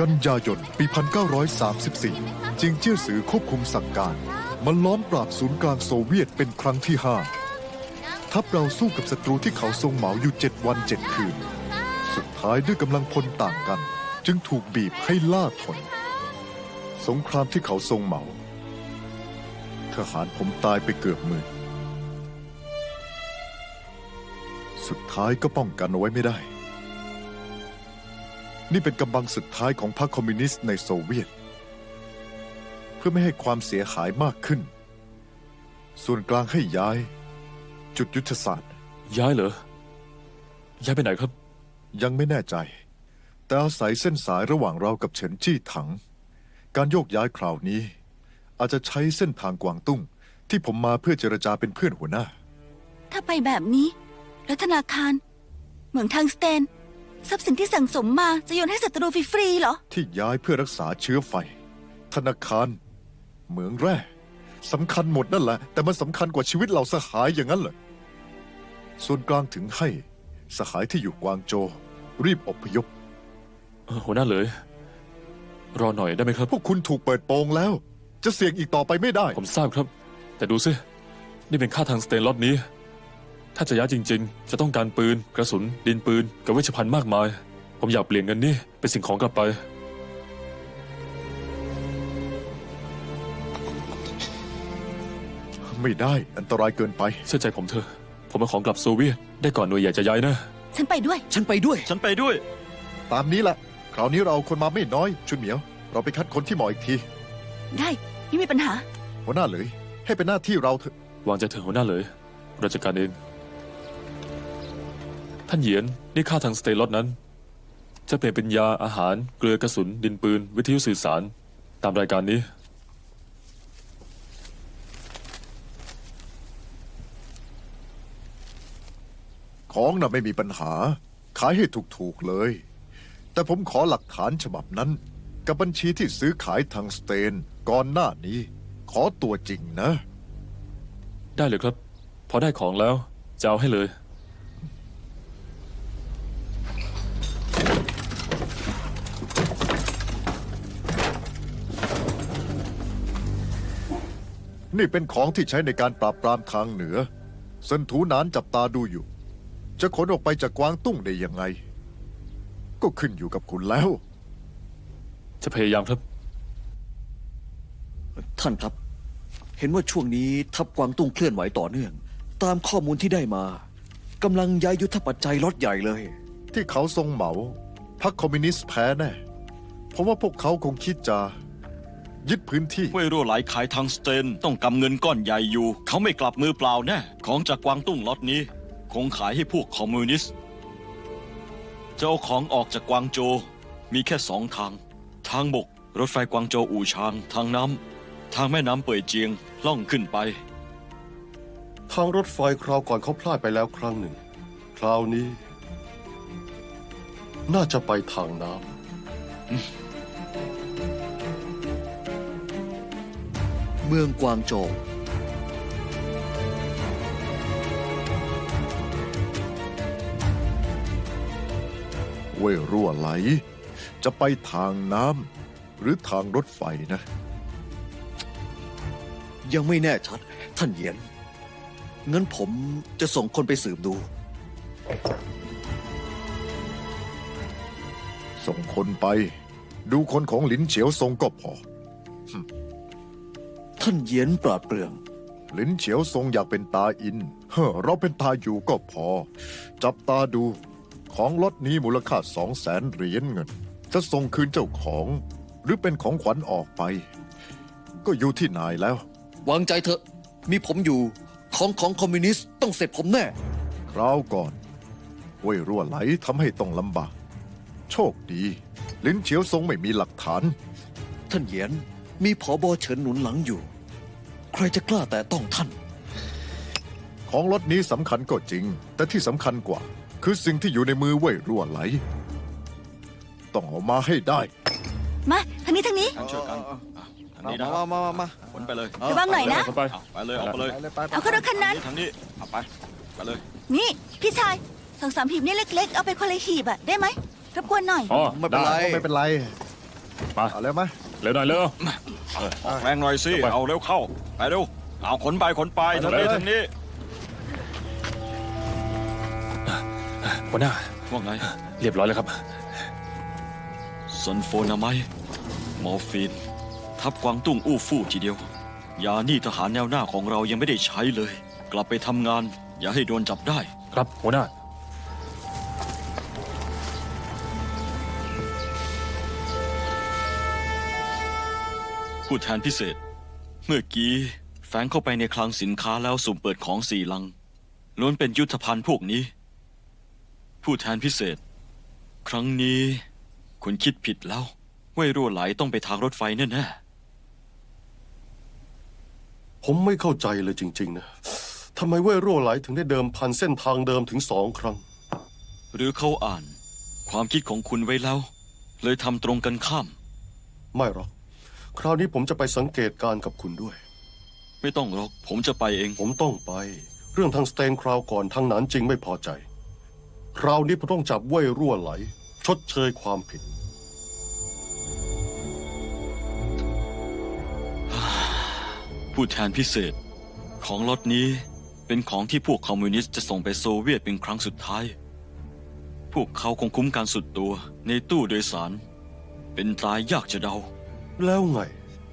กันยายนปี 1934 จิงเจี้ยซือควบคุมสั่งการมันล้อมปราบศูนย์กลางโซเวียตเป็นครั้งที่ 5 ทัพเราสู้กับศัตรูที่เขาทรงเหมาอยู่7 วัน 7 คืน สุดท้ายด้วยกำลังพลต่างกัน จึงถูกบีบให้ล่าถอยสงครามที่เขาทรงเหมาทหารผมตายไปเกือบหมื่นสุดท้ายก็ป้องกันเอาไว้ไม่ได้ นี่เป็นกำบังสุดท้ายของพรรคคอมมิวนิสต์ในโซเวียต เพื่อไม่ให้ความเสียหายมากขึ้น ส่วนกลางให้ย้าย จุดยุทธศาสตร์ ย้ายเหรอ ย้ายไปไหนครับ ยังไม่แน่ใจ แต่อาศัยเส้นสายระหว่างเรากับเฉินจี้ถัง การโยกย้ายคราวนี้ อาจจะใช้เส้นทางกวางตุ้ง ที่ผมมาเพื่อเจรจาเป็นเพื่อนหัวหน้า ถ้าไปแบบนี้แล้วธนาคารเหมืองทางสเตนทรัพย์สินที่สั่งสมมาจะโยนให้ศัตรูฟรีๆเหรอ ที่ย้ายเพื่อรักษาเชื้อไฟ ธนาคารเหมืองแร่สำคัญหมดนั่นแหละ แต่มันสำคัญกว่าชีวิตเราสหายอย่างนั้นเหรอส่วนกลางถึงให้สหายที่อยู่กวางโจวรีบอพยพ หัวหน้าเลย รอหน่อยได้ไหมครับ พวกคุณถูกเปิดโปงแล้ว จะเสี่ยงอีกต่อไปไม่ได้ ผมทราบครับ แต่ดูสิ นี่เป็นค่าทางสเตนล็อตนี้ ถ้าจะย้ายจริงๆ จะต้องการปืน กระสุน ดินปืน กับเวชภัณฑ์มากมาย ผมอยากเปลี่ยนเงินนี่เป็นสิ่งของกลับไป ไม่ได้อันตรายเกินไป เชื่อใจผมเถอะ ผมเอาของกลับโซเวียตได้ก่อนหน่วยใหญ่จะย้ายนะ ฉันไปด้วย ฉันไปด้วย ฉันไปด้วย ตามนี้แหละคราวนี้เราเอาคนมาไม่น้อยชุนเหมียว เราไปคัดคนที่เหมาะอีกที ได้ไม่มีปัญหา หัวหน้าเลย ให้เป็นหน้าที่เราเถอะ วางใจเถอะหัวหน้าเลยเราจัดการเอง ท่านเหยียน นี่ค่าทางสเตนล็อตนั้น จะเปลี่ยนเป็นยาอาหาร เกลือกระสุน ดินปืน วิทยุสื่อสาร ตามรายการนี้ ของน่ะไม่มีปัญหา ขายให้ถูกๆเลย แต่ผมขอหลักฐานฉบับนั้น กับบัญชีที่ซื้อขายทางสเตนก่อนหน้านี้ ขอตัวจริงนะ ได้เลยครับ พอได้ของแล้วจะเอาให้เลย นี่เป็นของที่ใช้ในการปราบปรามทางเหนือเซินถูหนานจับตาดูอยู่ จะขนออกไปจากกวางตุ้งได้ยังไง ก็ขึ้นอยู่กับคุณแล้ว จะพยายามครับ ท่านครับ เห็นว่าช่วงนี้ทัพกวางตุ้งเคลื่อนไหวต่อเนื่อง ตามข้อมูลที่ได้มากำลังย้ายยุทธปัจจัยล็อตใหญ่เลย ที่เขาทรงเหมาพรรคคอมมิวนิสต์แพ้แน่เพราะว่าพวกเขาคงคิดจะยึดพื้นที่ เว่ยรั่วไหลขายทางสเตนต้องกำเงินก้อนใหญ่อยู่ เขาไม่กลับมือเปล่าแน่ ของจากกวางตุ้งล็อตนี้ คงขายให้พวกคอมมิวนิสต์จะเอาของออกจากกวางโจวมีแค่2 ทาง ทางบก รถไฟกวางโจวอู่ชาง ทางน้ำทางแม่น้ำเป่ยเจียงล่องขึ้นไป ทางรถไฟคราวก่อนเขาพลาดไปแล้วครั้งหนึ่ง คราวนี้ น่าจะไปทางน้ำ เมืองกวางโจว เว่ยรั่วไหล จะไปทางน้ำหรือทางรถไฟนะ ยังไม่แน่ชัด ท่านเหยียน งั้นผมจะส่งคนไปสืบดู ส่งคนไป ดูคนของหลินเฉียวทรงก็พอ ท่านเหยียนปราดเปรื่อง หลินเฉียวทรงอยากเป็นตาอิน เราเป็นตาอยู่ก็พอ จับตาดู ของล็อตนี้มูลค่า200,000 เหรียญเงิน จะส่งคืนเจ้าของ หรือเป็นของขวัญออกไป ก็อยู่ที่นายแล้ว วางใจเถอะ มีผมอยู่ ของคอมมิวนิสต์ต้องเสร็จผมแน่ คราวก่อนเว่ยรั่วไหลทำให้ต้องลำบาก โชคดีหลินเฉียวทรงไม่มีหลักฐาน ท่านเหยียน มีผอบอเฉินหนุนหลังอยู่ ใครจะกล้าแต่ต้องท่าน ของล็อตนี้สำคัญก็จริง แต่ที่สำคัญกว่า คือสิ่งที่อยู่ในมือเว่ยรั่วไหล ต้องเอามาให้ได้ มาทางนี้ทางนี้ ช่วยกันทางนี้นะ มา ขนไปเลย ระวังหน่อยนะ เข้าไป ไปเลยออกไปเลย เอาเข้ารถคันนั้น ทางนี้เอาไปเลย นี่พี่ชาย2-3 หีบนี่เล็กๆ เอาไปคนละหีบอะได้ไหมรบกวนหน่อย อ๋อ ไม่เป็นไร ไม่เป็นไร มา เอาแล้วไหม เร็วหน่อยเร็ว ออกแรงหน่อยสิ ไป เอาเร็วเข้า ไปเร็ว เอาขนไปทาง ไป นี้ เลย ทางนี้ หัวหน้า ว่าไง เรียบร้อยแล้วครับ ซันโฟนาไมด์มอร์ฟีน ทับกวางตุ้งอู้ฟู่ทีเดียว ยานี่ทหารแนวหน้าของเรายังไม่ได้ใช้เลย กลับไปทำงาน อย่าให้โดนจับได้ ครับหัวหน้า ผู้แทนพิเศษ เมื่อกี้แฝงเข้าไปในคลังสินค้าแล้วสุ่มเปิดของ4 ลังล้วนเป็นยุทธภัณฑ์พวกนี้ ผู้แทนพิเศษ ครั้งนี้คุณคิดผิดแล้วเว่ยรั่วไหลต้องไปทางรถไฟแน่ ผมไม่เข้าใจเลยจริง ๆ นะทำไมเว่ยรั่วไหลถึงได้เดิมพันเส้นทางเดิมถึง2 ครั้ง ๆหรือเขาอ่าน ความคิดของคุณไว้แล้ว เลยทำตรงกันข้าม ไม่หรอก คราวนี้ผมจะไปสังเกตการณ์กับคุณด้วย ไม่ต้องหรอกผมจะไปเอง ผมต้องไป เรื่องทางสเตนคราวก่อนทางหนานจริงไม่พอใจ คราวนี้ผมต้องจับเว่ยรั่วไหล ชดเชยความผิด ผู้แทนพิเศษ ของล็อตนี้เป็นของที่พวกคอมมิวนิสต์จะส่งไปโซเวียตเป็นครั้งสุดท้าย พวกเขาคงคุ้มกันสุดตัวในตู้โดยสาร เป็นตายยากจะเดา แล้วไง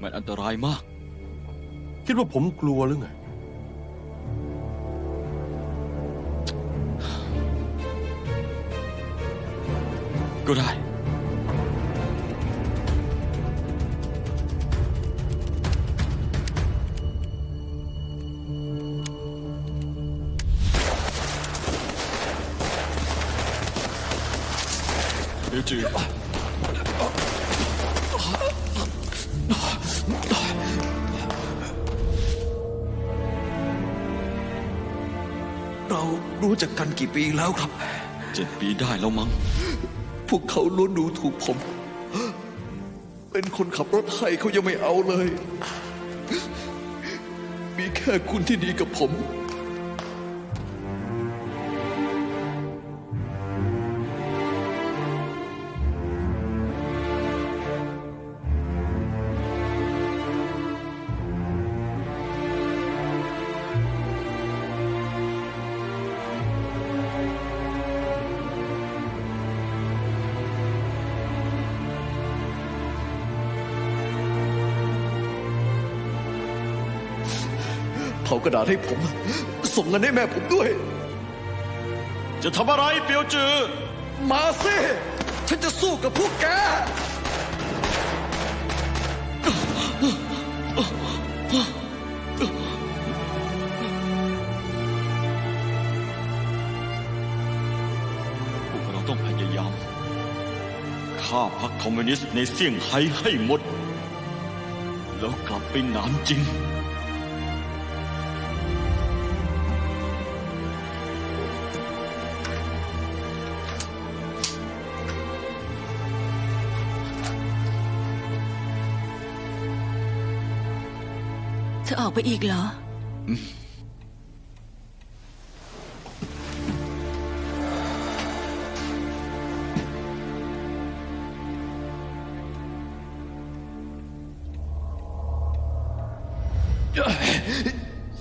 มันอันตรายมาก คิดว่าผมกลัวหรือไง ก็ได้ เดี๋ยวจือเรารู้จักกันกี่ปีแล้วครับ 7 ปีได้แล้วมั้ง พวกเขาล้วนดูถูกผม เป็นคนขับรถให้เขายังไม่เอาเลย มีแค่คุณที่ดีกับผม เผากระดาษให้ผม ส่งเงินให้แม่ผมด้วย จะทำอะไรเปียวจือ มาสิ ฉันจะสู้กับพวกแก พวกเราต้องพยายามฆ่าพรรคคอมมิวนิสต์ในเซี่ยงไฮ้ให้หมด แล้วกลับไปหนานจริง จะออกไปอีกเหรอ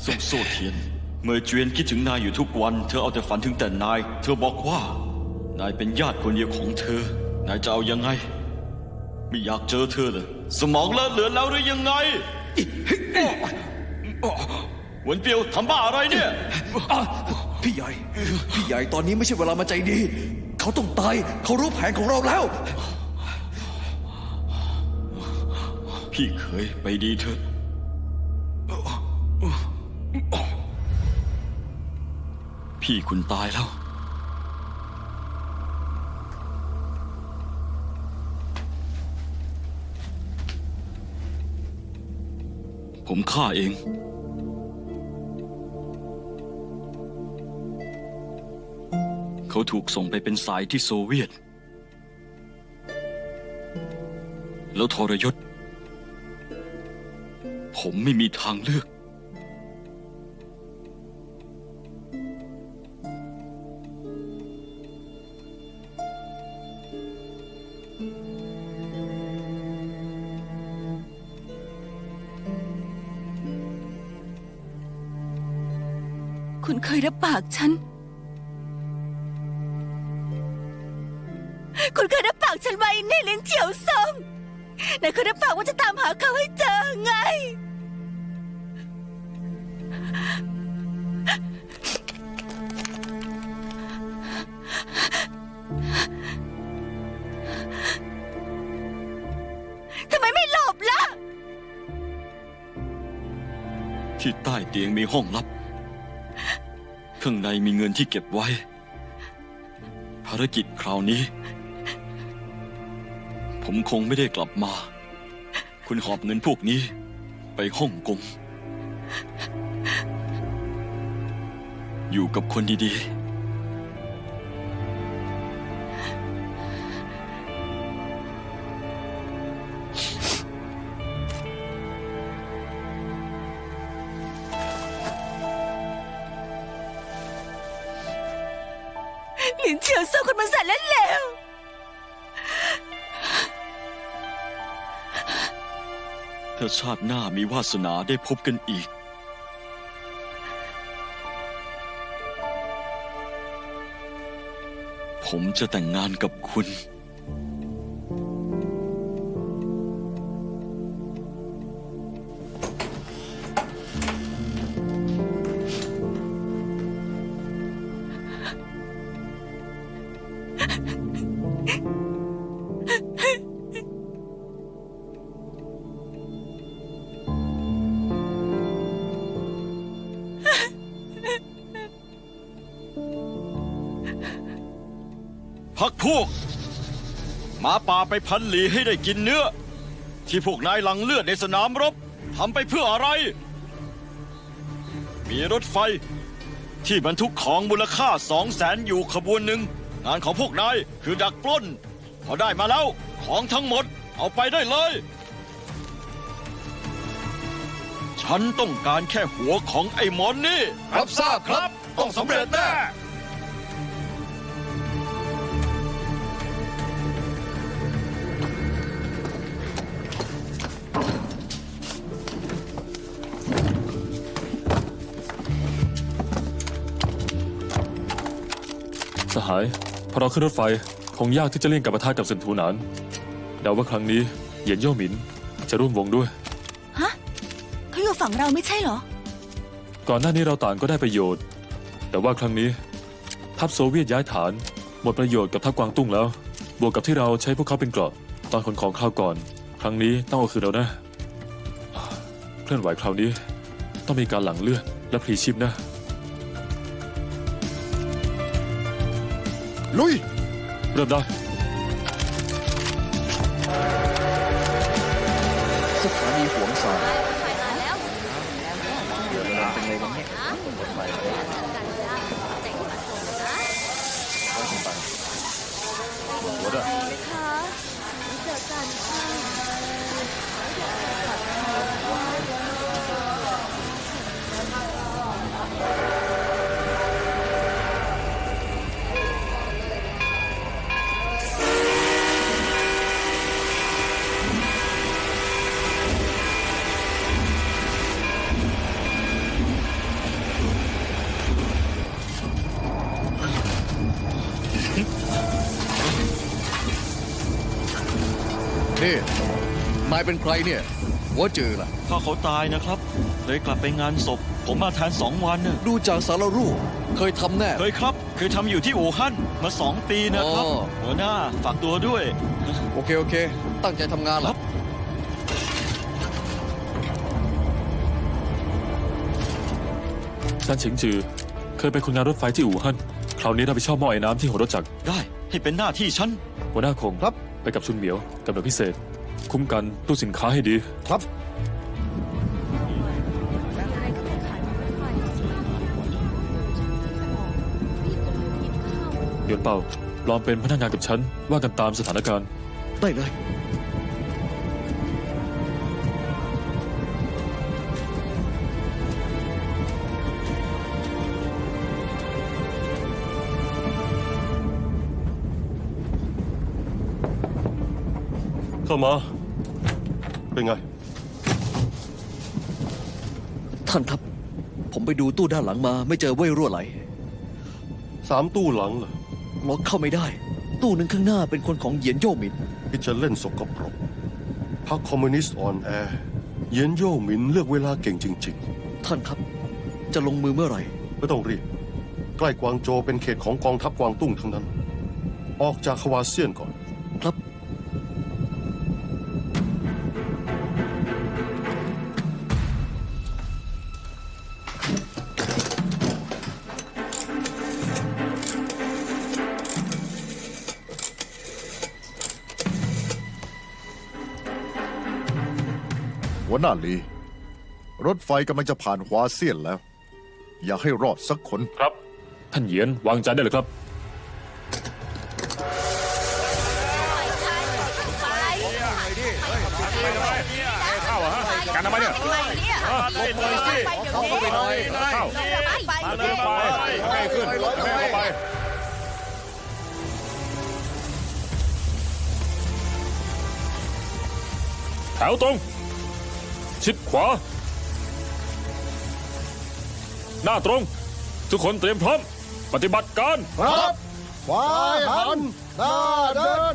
ส่งโซ่เทียน เมื่อเจวียนคิดถึงนายอยู่ทุกวัน เธอเอาแต่ฝันถึงแต่นาย เธอบอกว่า นายเป็นญาติคนเดียวของเธอ นายจะเอายังไง ไม่อยากเจอเธอเลย สมองเลอะเลือนแล้วหรือยังไงหวนเปียวทำบ้าอะไรเนี่ย พี่ใหญ่ พี่ใหญ่ตอนนี้ไม่ใช่เวลามาใจดี เขาต้องตาย เขารู้แผนของเราแล้ว พี่เคยไปดีเถอะ พี่คุณตายแล้ว ผมฆ่าเอง เขาถูกส่งไปเป็นสายที่โซเวียต แล้วทรยศ ผมไม่มีทางเลือก คุณเคยรับปากฉัน คุณเคยรับปากฉันไว้ในลิ้นเฉียวซงนายเคยรับปากว่าจะตามหาเขาให้เจอไง ทำไมไม่หลบล่ะ ที่ใต้เตียงมีห้องลับ ข้างในมีเงินที่เก็บไว้ ภารกิจคราวนี้ ผมคงไม่ได้กลับมา คุณหอบเงินพวกนี้ ไปฮ่องกง อยู่กับคนดีๆ หลินเฉียวซงคนมันแสนและเลว ถ้าชาติหน้ามีวาสนาได้พบกันอีก ผมจะแต่งงานกับคุณ พักพวกหมาป่าไปพันหลีให้ได้กินเนื้อ ที่พวกนายหลังเลือดในสนามรบทำไปเพื่ออะไร มีรถไฟ ที่บรรทุกของมูลค่า200,000อยู่ขบวนหนึ่ง งานของพวกนายคือดักปล้น พอได้มาแล้วของทั้งหมดเอาไปได้เลย ฉันต้องการแค่หัวของไอ้หมอนนี่ รับทราบครับ ต้องสำเร็จแน่ สหายพอเราขึ้นรถไฟคงยากที่จะเลี่ยงกับปะทะกับเซินทูหนานเดาว่าครั้งนี้เหยียนโย่หมินจะร่วมวงด้วย ฮะ เขาอยู่ฝั่งเราไม่ใช่เหรอ ก่อนหน้านี้เราต่างก็ได้ประโยชน์ แต่ว่าครั้งนี้ ทัพโซเวียตย้ายฐาน หมดประโยชน์กับทัพกวางตุ้งแล้ว บวกกับที่เราใช้พวกเขาเป็นเกราะตอนขนของคราวก่อน ครั้งนี้ต้องเอาคืนเรานะเคลื่อนไหวคราวนี้ ต้องมีการหลั่งเลือดและพลีชีพนะ ลุย เริ่มได้ สถานีหวงซานนี่นายเป็นใครเนี่ยหัวจือล่ะ ถ้าเขาตายนะครับ เลยกลับไปงานศพ ผมมาแทน2 วันน่ะ ดูจากสารรูปเคยทำแน่ เคยครับ เคยทำอยู่ที่อู่ฮั่นมา2 ปีนะครับ อ๋อ หัวหน้าฝากตัวด้วย โอเค โอเค ตั้งใจทำงาน ครั ล่ะ บ ซานเฉิงจือเคยเป็นคนงานรถไฟที่อู่ฮั่นคราวนี้รับผิดชอบหม้อไอ้น้ำที่หัวรถจักร ได้ให้เป็นหน้าที่ฉัน หัวหน้าคง ครับ ไปกับชุนเหมียวกับหน่วยพิเศษ คุ้มกันตู้สินค้าให้ดี ครับ หยวนเป่าปลอมเป็นพนักงานกับฉันว่ากันตามสถานการณ์ ได้เลย เข้ามา เป็นไง ท่านครับ ผม ผมไปดูตู้ด้านหลังมาไม่เจอเว่ยรั่วไหล 3 ตู้หลังเหรอ ล็อกเข้าไม่ได้ ตู้หนึ่งข้างหน้าเป็นคนของเหยียนโย่หมิน ที่จะเล่นสกปรกพรรคคอมมิวนิสต์อ่อนแอเหยียนโย่หมินเลือกเวลาเก่งจริง ท่านครับ จะลงมือเมื่อไหร่ ๆ ไม่ต้องรีบ ใกล้กวางโจวเป็นเขตของกองทัพกวางตุ้งทั้งนั้น ออกจากฮวาเซียนก่อน ครับ หัวหน้าลี รถไฟกำลังจะผ่านฮวาเซียนแล้ว อยากให้รอดสักคน ครับ ท่านเหยียนวางใจได้เลยครับ กันทำไมเนี่ยลบเลยสิเข้าไปหน่อยเข้ามาเลยไปไม่ขึ้นไม่เข้าไปแถวตรง ชิดขวา หน้าตรง ทุกคนเตรียมพร้อม ปฏิบัติการ ครับขวาหันหน้าเดิน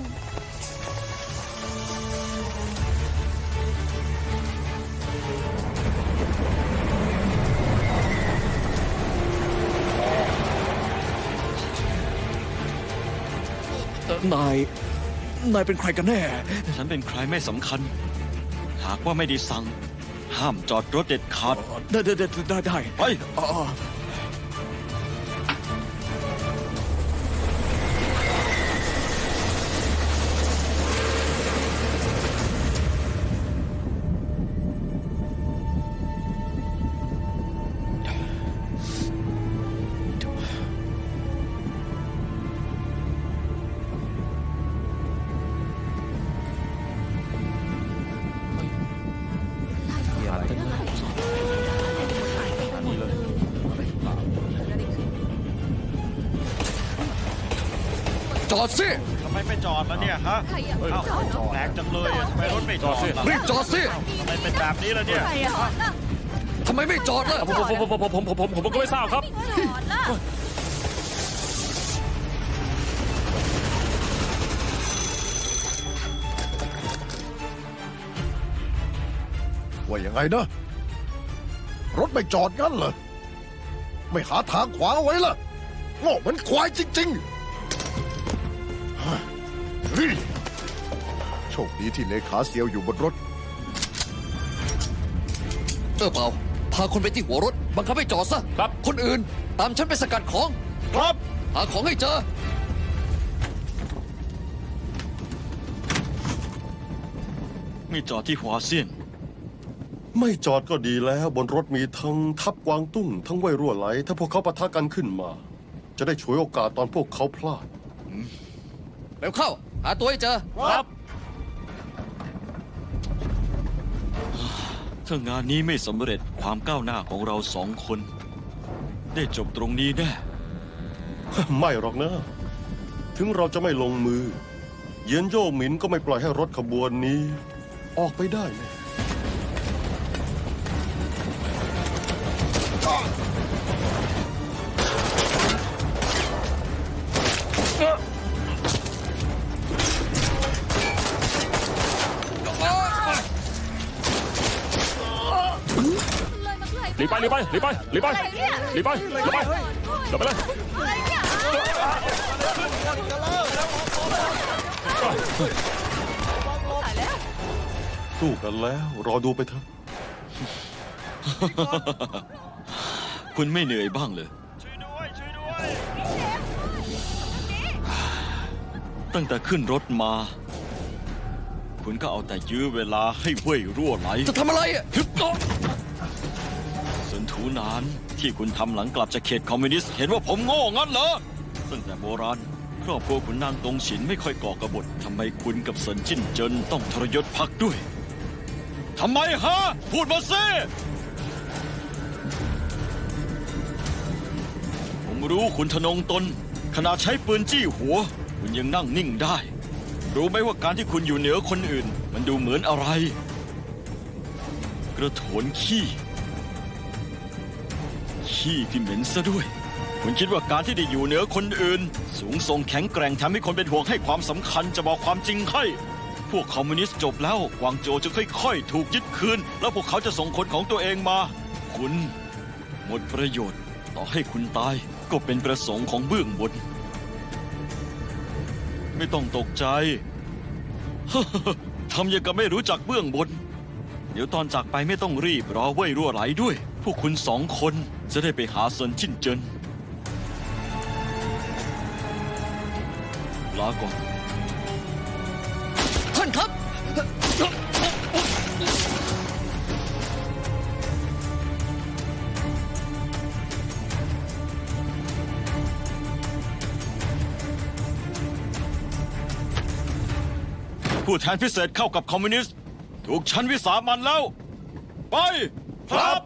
นายเป็นใครกันแน่ ฉันเป็นใครไม่สำคัญ หากว่าไม่ได้สั่ง ห้ามจอดรถเด็ดขาด ได้ ไป อ๋อ จอดสิ ทำไมไม่จอดล่ะเนี่ยฮะเอ้าแปลกจังเลยอะทำไมรถไม่จอดล่ะ รีบจอดสิ ทำไมเป็นแบบนี้ล่ะเนี่ย ทำไมไม่จอดล่ะ ผมก็ไม่ทราบครับ ว่ายังไงนะ รถไม่จอดงั้นเหรอ ไม่หาทางขวางเอาไว้ล่ะโง่เหมือนควายจริงๆเฮ้ยโชคดีที่เลขาเซียวอยู่บนรถ เปล่า พาคนไปที่หัวรถ บังคับให้จอดซะ ครับ คนอื่น ตามฉันไปสกัดของ ครับ หาของให้เจอ ไม่จอดที่หัวเซียน ไม่จอดก็ดีแล้วบนรถมีทั้งทัพกวางตุ้ง ทั้งเว่ยรั่วไหล ถ้าพวกเขาปะทะกันขึ้นมา จะได้ฉวยโอกาสตอนพวกเขาพลาด เร็วเข้า หาตัวให้เจอ ครับ ถ้างานนี้ไม่สำเร็จความก้าวหน้าของเราสองคน ได้จบตรงนี้แน่ ไม่หรอกนะ ถึงเราจะไม่ลงมือ เหยียนโย่หมินก็ไม่ปล่อยให้รถขบวนนี้ ออกไปได้แน่ หลีไปหลีไปหลีไปหลีไปหลีไปหลีไปหลีไปเลย สู้กันแล้ว รอดูไปเถอะ คุณไม่เหนื่อยบ้างเลย ตั้งแต่ขึ้นรถมา คุณก็เอาแต่ยื้อเวลาให้เว่ยรั่วไหล จะทำอะไรอ่ะ ส่วนถูนานที่คุณทำหลังกลับจากเขตคอมมิวนิสต์เห็นว่าผมโง่งั้นเหรอ ตั้งแต่โบราณ ครอบครัวขุนนางตงฉินไม่ค่อยก่อกบฏทำไมคุณกับเซินจิ้นเจินต้องทรยศพรรคด้วยทำไมฮะ พูดมาสิผมรู้คุณทะนงตน ขณะใช้ปืนจี้หัว คุณยังนั่งนิ่งได้ รู้ไหมว่าการที่คุณอยู่เหนือคนอื่น มันดูเหมือนอะไร กระโถนขี้ ขี้ที่เหม็นซะด้วย คุณคิดว่าการที่ได้อยู่เหนือคนอื่น สูงส่งแข็งแกร่งทำให้คนเป็นห่วงให้ความสำคัญจะบอกความจริงให้ พวกคอมมิวนิสต์จบแล้วกวางโจวจะค่อยๆ ถูกยึดคืน แล้วพวกเขาจะส่งคนของตัวเองมา คุณหมดประโยชน์ ต่อให้คุณตายก็เป็นประสงค์ของเบื้องบน ไม่ต้องตกใจ ทำอย่างกับไม่รู้จักเบื้องบน เดี๋ยวตอนจากไปไม่ต้องรีบรอเว่ยรั่วไหลด้วย พวกคุณ2 คนจะได้ไปหาเซินชินเจินลาก่อน ท่านครับ ผู้แทนพิเศษเข้ากับคอมมิวนิสต์ ถูกชั้นวิสามันแล้ว ไป ครับ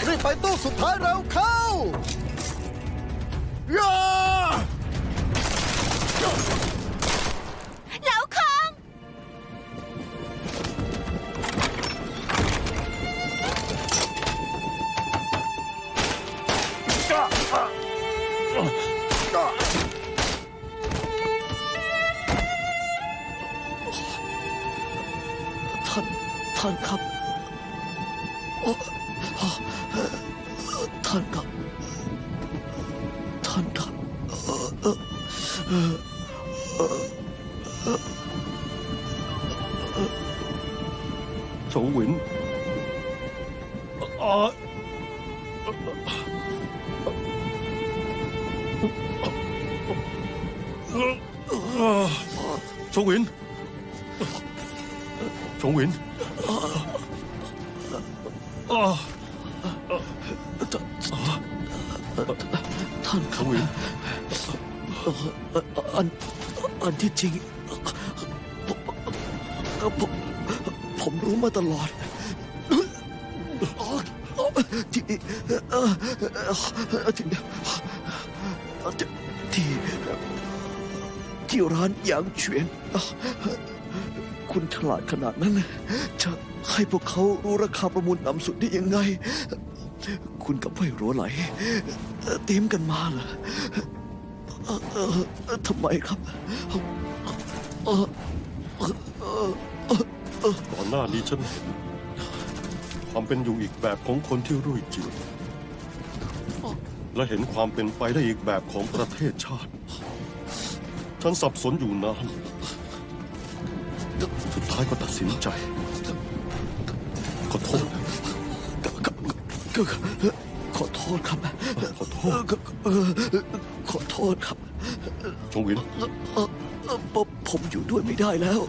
รีบไปตู้สุดท้ายเร็วเข้าย่า แล้วคอง ท่านครับโอ้ท่านครับ ท่านครับ โฉวหวินโฉวหวินโฉวหวิน ท่านค โฉ รับ วหวิน อันที่จริงผมรู้มาตลอดที่ร้านหยางเฉียนคุณฉลาดขนาดนั้น จะให้พวกเขารู้ราคาประมูลต่ำสุดได้ยังไง คุณกับเว่ยรัวไหลเตรียมกันมาเหรอทำไมครับ ก่อนหน้านี้ฉันเห็นความเป็นอยู่อีกแบบของคนที่รุ่ยเจือและเห็นความเป็นไปได้อีกแบบของประเทศชาติ ฉันสับสนอยู่นาน สุดท้ายก็ตัดสินใจ ขอโทษ ขอโทษครับ ขอโทษ ขอโทษครับ โฉวหวิน ผมอยู่ด้วยไม่ได้แล้ว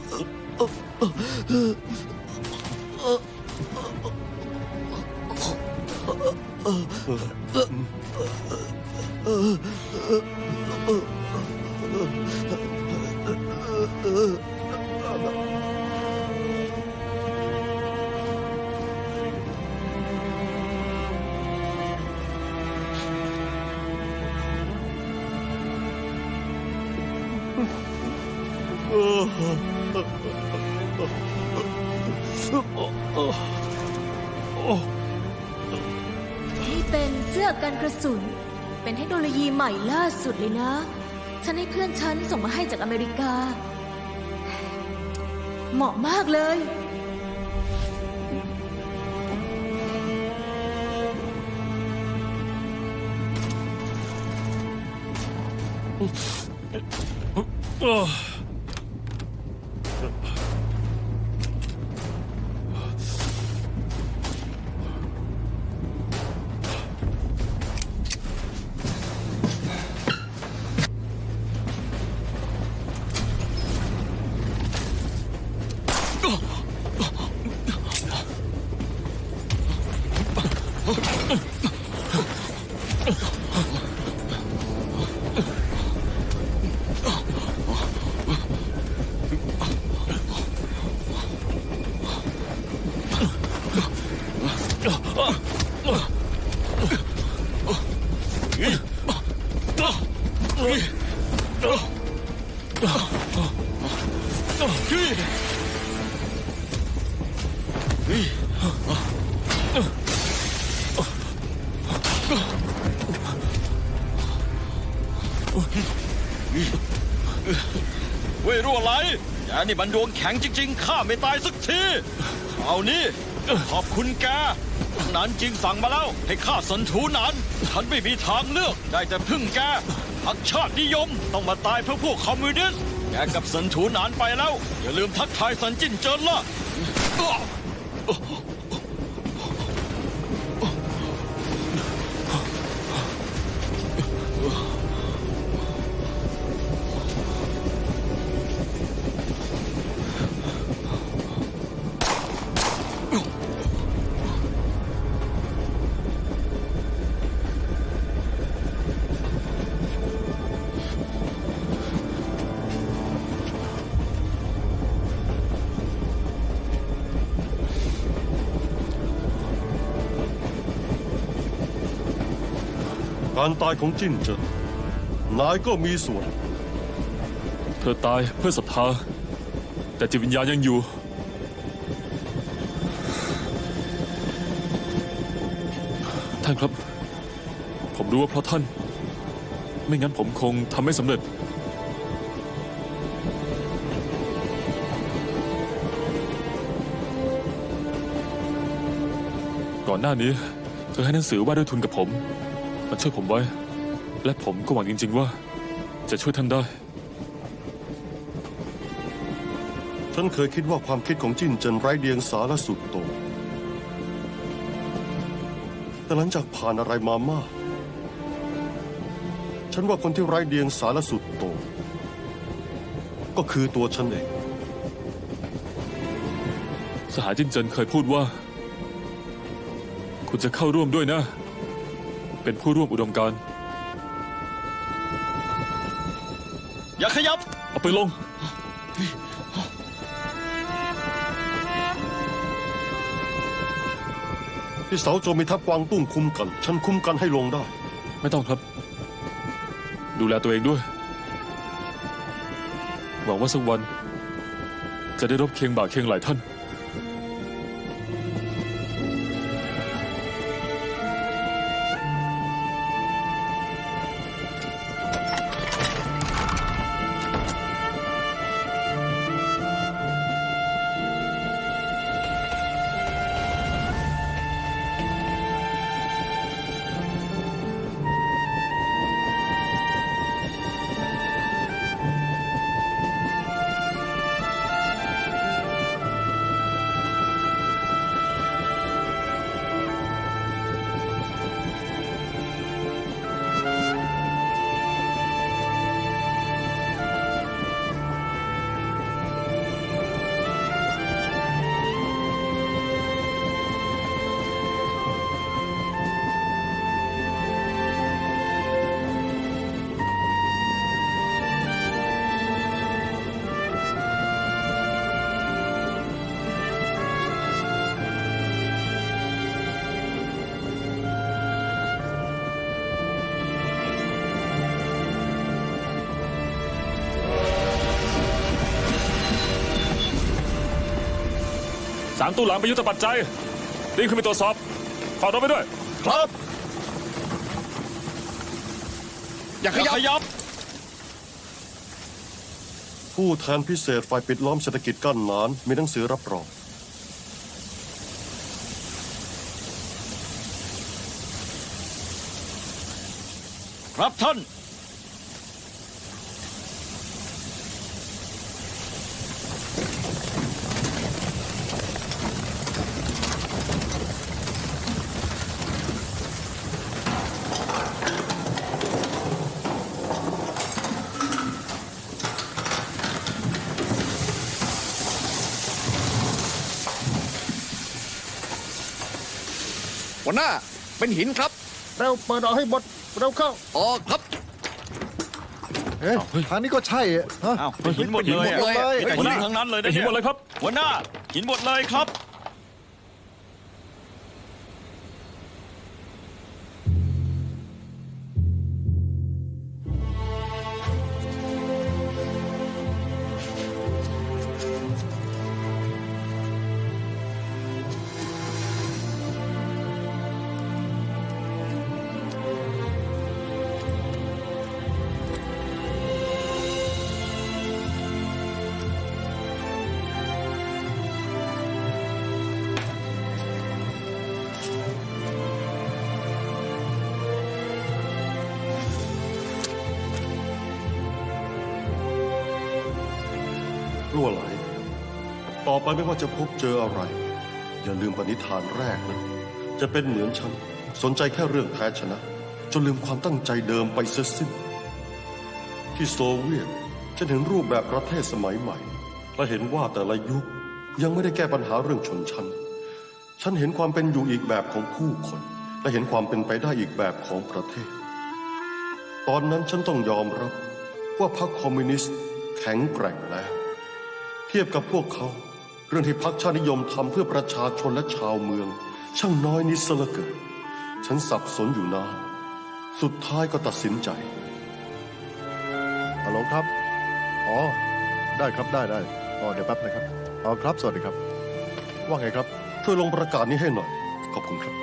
นี่เป็นเสื้อกันกระสุน เป็นเทคโนโลยีใหม่ล่าสุดเลยนะ ฉันให้เพื่อนฉันส่งมาให้จากอเมริกา เหมาะมากเลย เว่ยรั่วไหลแกนี่มันดวงแข็งจริงๆข้าไม่ตายสักทีเอานี่ขอบคุณแกนานจริงสั่งมาแล้วให้ข้าสันทูหนานฉันไม่มีทางเลือกได้แต่พึ่งแกพรรคชาตินิยมต้องมาตายเพื่อพวกคอมมิวนิสต์แกกับสันทูหนานไปแล้วอย่าลืมทักทายสันจินเจินล่ะ การตายของจิ้นเจิ้นนายก็มีส่วน เธอตายเพื่อศรัทธาแต่จิตวิญญาณยังอยู่ ท่านครับ ผมรู้ว่าเพราะท่าน ไม่งั้นผมคงทำไม่สำเร็จ ก่อนหน้านี้ เธอให้หนังสือว่าด้วยทุนกับผม มันช่วยผมไว้ และผมก็หวังจริงๆว่า จะช่วยท่านได้ ฉันเคยคิดว่าความคิดของจิ้นเจิ้นไร้เดียงสาและสุดโต่งแต่หลังจากผ่านอะไรมามาก ฉันว่าคนที่ไร้เดียงสาและสุดโต่งก็คือตัวฉันเอง สหายจินเจินเคยพูดว่า คุณจะเข้าร่วมด้วยนะ เป็นผู้ร่วมอุดมการณ์ อย่าขยับ เอาไปลง ที่เสาโจมมีทัพกวางตุ้งคุมกัน ฉันคุมกันให้ลงได้ ไม่ต้องครับ ดูแลตัวเองด้วย หวังว่าสักวัน จะได้รบเคียงบ่าเคียงไหลท่าน 3 ตู้หลังเป็นยุทธปัจจัยรีบขึ้นไปตรวจสอบฝากรถไปด้วย ครับ อย่าขยับ ยับ ผู้แทนพิเศษฝ่ายปิดล้อมเศรษฐกิจกั้นหนานมีหนังสือรับรอง ครับท่าน หัวหน้าเป็นหินครับ เราเปิดออกให้หมด เราเข้า ออกครับ เอ๊ะทางนี้ก็ใช่อะฮะ อ้าวเป็นหินหมดเลยอะ หินหมดเลย มีแต่หินทั้งนั้นเลยนะ หินหมดเลยครับ หัวหน้าหินหมดเลยครับ รั่วไหล ต่อไปไม่ว่าจะพบเจออะไร อย่าลืมปณิธานแรกนะ จะเป็นเหมือนฉัน สนใจแค่เรื่องแพ้ชนะ จนลืมความตั้งใจเดิมไปเสียสิ้น ที่โซเวียตฉันเห็นรูปแบบประเทศสมัยใหม่ และเห็นว่าแต่ละยุคยังไม่ได้แก้ปัญหาเรื่องชนชั้น ฉันเห็นความเป็นอยู่อีกแบบของผู้คน และเห็นความเป็นไปได้อีกแบบของประเทศ ตอนนั้นฉันต้องยอมรับว่าพรรคคอมมิวนิสต์แข็งแกร่งแล้ว เทียบกับพวกเขา เรื่องที่พรรคชาตินิยมทำเพื่อประชาชนและชาวเมือง ช่างน้อยนิดเสียเหลือเกินฉันสับสนอยู่นาน สุดท้ายก็ตัดสินใจ ฮัลโหลครับ อ๋อ ได้ครับ ได้อ๋อ เดี๋ยวแป๊บนะครับ อ๋อครับ สวัสดีครับ ว่าไงครับ ช่วยลงประกาศนี้ให้หน่อย ขอบคุณครับ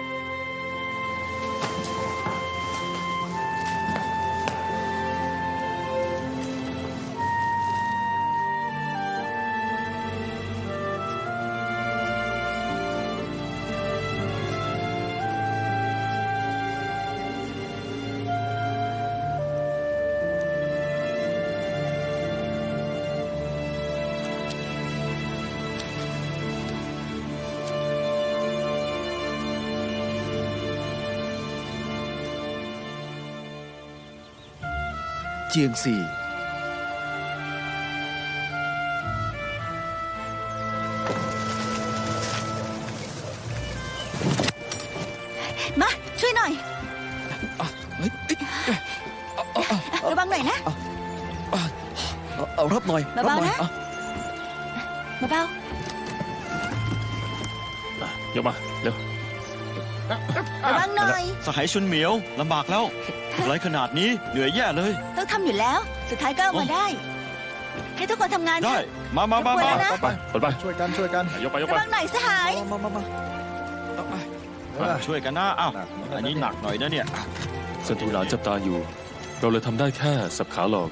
เจียงซี มา ช่วยหน่อย เฮ้ย ระวังหน่อยนะ เอารับหน่อย เบาๆ รับหน่อย นะ เบา ยกมา เร็ว ๆระวังหน่อย สหายชุนเหมียวลำบากแล้วไรขนาดนี้เหนื่อยแย่เลย ต้องทำอยู่แล้ว สุดท้ายก็เอามาได้ ให้ทุกคนทำงานเถ ได้ อะ มา รบกวนแล้วนะ ไปคนไป ช่วยกัน ช่วยกัน ยกไป ระวังหน่อยสหาย มาเอาไป ช่วยกันนะอ้าว หนัก อันนี้หนักหน่อยนะเนี่ย ศัตรูหลานจับตาอยู่ เราเลยทำได้แค่สับขาหลอก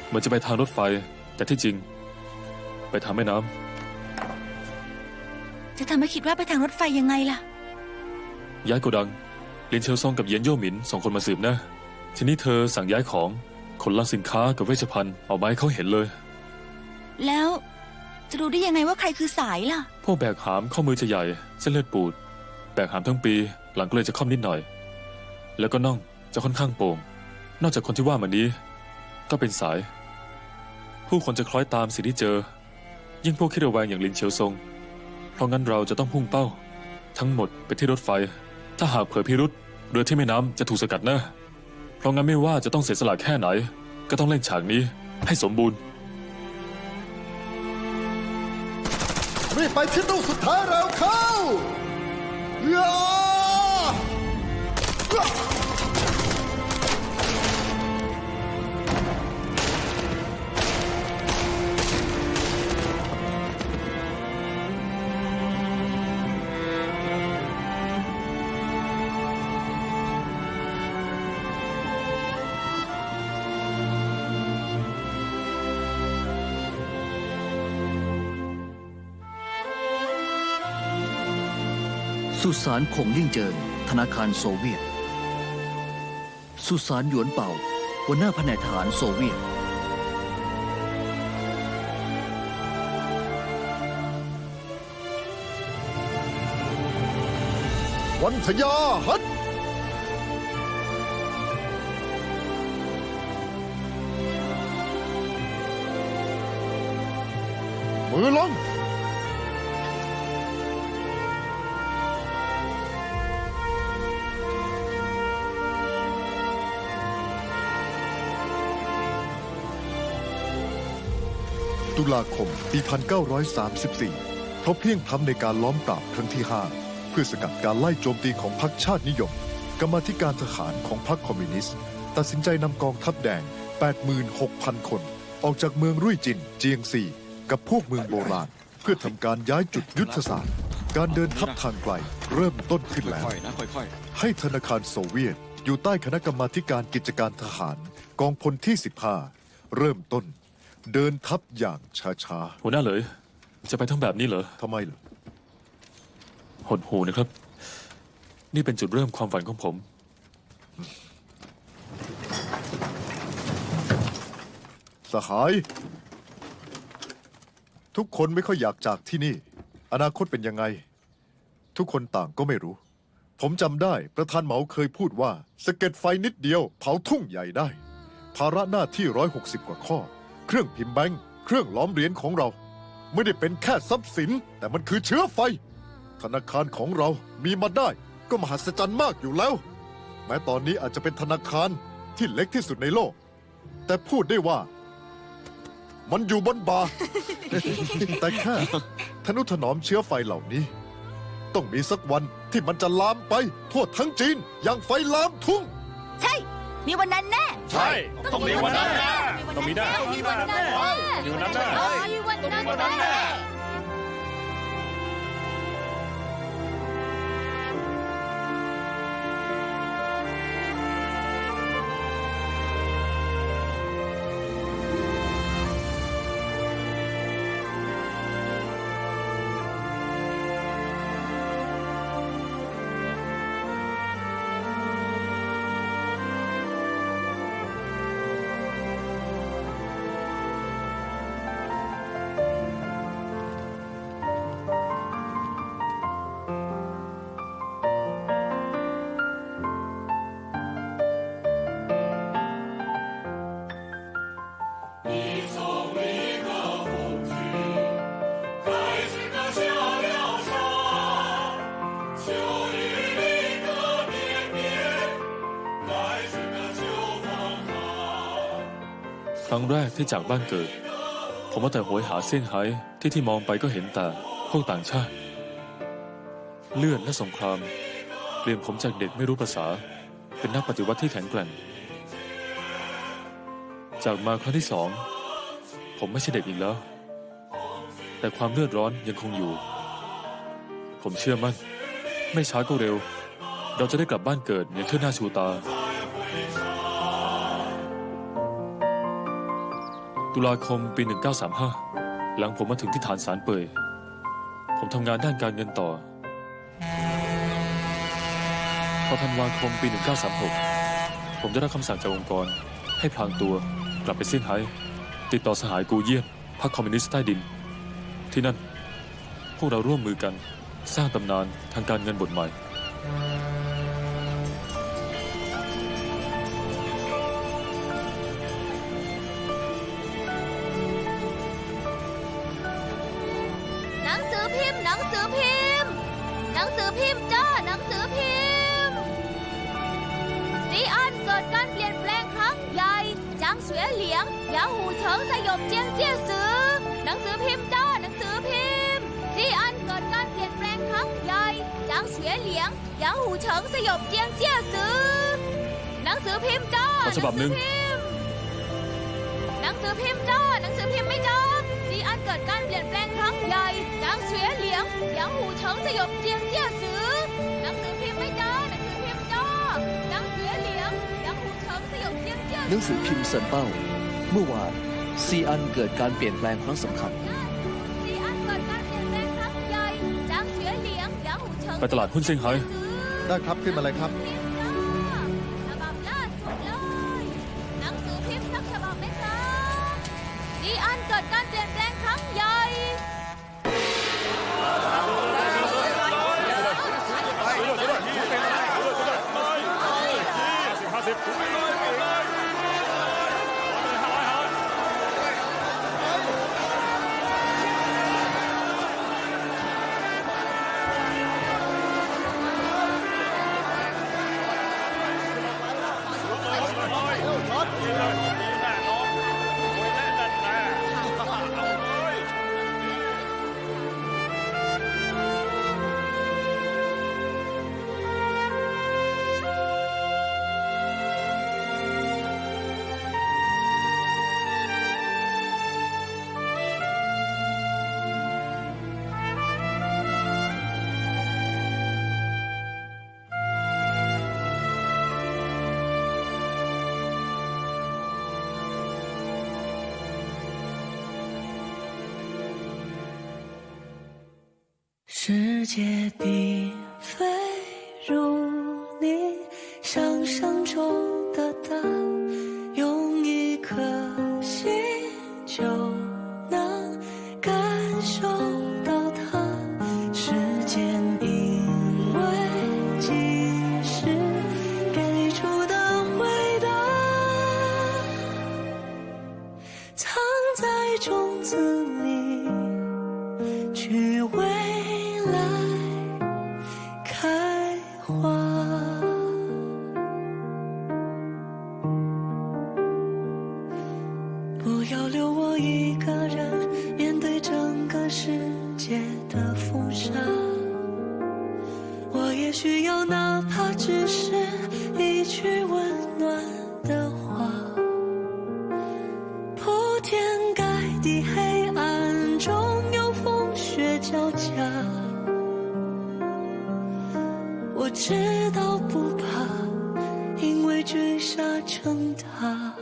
เหมือนจะไปทางรถไฟ แต่ที่จริง ไปทางแม่น้ จะทำให้คิดว่าไปทางรถไฟยังไงล่ะ ำย้ายโกดังลินเชลซองกับเหยียนโย่หมินส่งคนมาสืบนะ ทีนี้เธอสั่งย้ายของขนลังสินค้ากับเวชภัณฑ์เอามาให้เขาเห็นเลย แล้วจะรู้ได้ยังไงว่าใครคือสายล่ะ พวกแบกหามข้อมือจะใหญ่ เส้นเลือดปูด แบกหามทั้งปี หลังก็เลยจะค่อมนิดหน่อย แล้วก็น่องจะค่อนข้างโป่ง นอกจากคนที่ว่ามานี้ ก็เป็นสาย ผู้คนจะคล้อยตามสิ่งที่เจอ ยิ่งพวกขี้ระแวงอย่างลินเชียวซง เพราะงั้นเราจะต้องพุ่งเป้า ทั้งหมดไปที่รถไฟ ถ้าหากเผยพิรุษเรือที่แม่น้ำจะถูกสกัดแน่เพราะงั้นไม่ว่าจะต้องเสียสละแค่ไหน ก็ต้องเล่นฉากนี้ให้สมบูรณ์ รีบไปที่ตู้สุดท้ายแล้วเข้าย่า สุสานคงลิ่งเจิงธนาคารโซเวียต สุสานหยวนเป่าหัวหน้าแผนกทหารโซเวียต วันทยาฮัตมือลง ตุลาคม ปี 1934 เพราะเพลียงพล้ำในการล้อมปราบครั้งที่ 5 เพื่อสกัดการไล่โจมตีของพรรคชาตินิยม กรรมาธิการทหารของพรรคคอมมิวนิสต์ตัดสินใจนำกองทัพแดง 86,000 คน ออกจากเมืองรุ่ยจิน เจียงซี กับพวกเมืองโบราณ เพื่อทำการย้ายจุดยุทธศาสตร์ การเดินทัพทางไกลเริ่มต้นขึ้นแล้ว ค่อยๆนะค่อย ให้ธนาคารโซเวียตอยู่ใต้คณะกรรมาธิการกิจการทหาร กองพลที่ 15 เริ่มต้น เดินทัพอย่างช้า หัวหน้าเลย จะไปทั้งแบบนี้เหรอ ๆทำไมล่ะ หดหูนะครับ นี่เป็นจุดเริ่มความฝันของผม สหาย ทุกคนไม่ค่อยอยากจากที่นี่ อนาคตเป็นยังไง ทุกคนต่างก็ไม่รู้ ผมจำได้ประธานเหมาเคยพูดว่าสะเก็ดไฟนิดเดียวเผาทุ่งใหญ่ได้ ภาระหน้าที่ 160 กว่าข้อ เครื่องพิมพ์แบงค์เครื่องล้อมเหรียญของเรา ไม่ได้เป็นแค่ทรัพย์สิน แต่มันคือเชื้อไฟ ธนาคารของเรามีมาได้ก็มหัศจรรย์มากอยู่แล้ว แม้ตอนนี้อาจจะเป็นธนาคารที่เล็กที่สุดในโลก แต่พูดได้ว่า มันอยู่บนบ่า แต่แค่ทนุถนอมเชื้อไฟเหล่านี้ ต้องมีสักวันที่มันจะลามไปทั่วทั้งจีนอย่างไฟลามทุ่ง ใช่ มีวันนั้นแน่ ใช่ ต้องมีวันนั้นแน่ต้องมีแน่ มีวันนั้นแน่ มีวันนั้นแน่ มีวันนั้น วันนั้น แน่ แน่ ครั้งแรกที่จากบ้านเกิด ผมว่าแต่โหยหาเซี่ยงไฮ้ที่มองไปก็เห็นแต่พวกต่างชาติ เลือดและสงครามเปลี่ยนผมจากเด็กไม่รู้ภาษา เป็นนักปฏิวัติที่แข็งแกร่ง จากมาครั้งที่ 2 ผมไม่ใช่เด็กอีกแล้ว แต่ความเลือดร้อนยังคงอยู่ ผมเชื่อมั่นไม่ช้าก็เร็ว เราจะได้กลับบ้านเกิดอย่างเชิดหน้าชูตา ตุลาคมปี 1935 หลังผมมาถึงที่ฐานสารเปย ผมทำงานด้านการเงินต่อ พอธันวาคมปี 1936 ผมได้รับคำสั่งจากองค์กรให้พลางตัวกลับไปเซี่ยงไฮ้ติดต่อสหายกูเยี่ยนพรรคคอมมิวนิสต์ใต้ดิน ที่นั่น พวกเราร่วมมือกันสร้างตำนานทางการเงินบทใหม่ หนังสือพิมพ์ หนังสือพิมพ์ หนังสือพิมพ์จ้า หนังสือพิมพ์ซีอันเกิดการเปลี่ยนแปลงครั้งใหญ่จางเสวียเหลียงหยางหูเฉิงสยบเจียงเจี้ยซือหนังสือพิมพ์จ้า หนังสือพิมพ์ซีอันเกิดการเปลี่ยนแปลงครั้งใหญ่จางเสวียเหลียงหยางหูเฉิงสยบเจียงเจี้ยซือหนังสือพิมพ์จ้า ขอฉบับหนึ่ง หนังสือพิมพ์จ้า หนังสือพิมพ์ไม่จ้าซีอันเกิดการเปลี่ยนแปลงครั้งใหญ่จางเสวียเหลียงหยางหูเฉิงสยบเจียงเจี้ยซือหนังสือพิมพ์ไม่จ้า หนังสือพิมพ์จ้าจางเสวียเหลียงหยางหูเฉิงสยบเจียงเจี้ย หนังสือพิมพ์เซินเป้า เมื่อวานซีอันเกิดการเปลี่ยนแปลงครั้งสำคัญ ซีอันเกิดการเปลี่ยนแปลงครั้งใหญ่จางเสวียเหลียงหยางหูเฉิง ไปตลาดหุ้นเซี่ยงไฮ้ ได้ครับขึ้นมาเลยครับ ฉบับล่าสุดเลยหนังสือพิมพ์สักฉบับไหมครับซีอันเกิดการเปลี่ยนแปลงครั้งใหญ่ 世界并非如你想象中的大，用一颗心就能感受到它。时间因为及时给出的回答，藏在种子里，去未来开花。不要留我一个人面对整个世界的风沙，我也需要哪怕只是一句温暖的话。铺天盖地黑暗中有风雪交加，我知道不怕，因为聚沙成塔。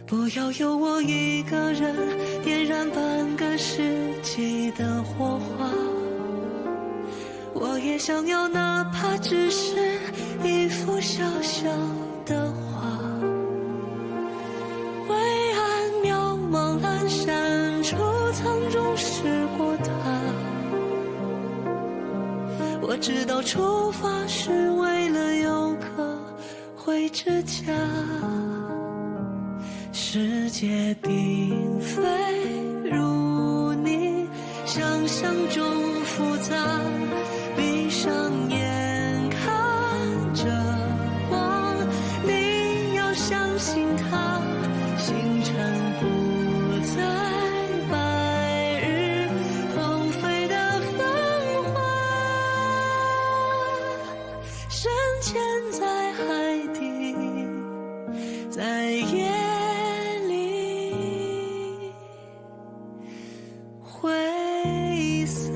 不要有我一个人点燃半个世纪的火花，我也想要哪怕只是一幅小小的画。微暗渺茫阑珊处藏中驶过它，我知道出发是为了有个回之家。世界并非如你想象中复杂，闭上眼看着光，你要相信它，星辰不再白日荒废的繁华，深潜在海底，在夜里挥洒。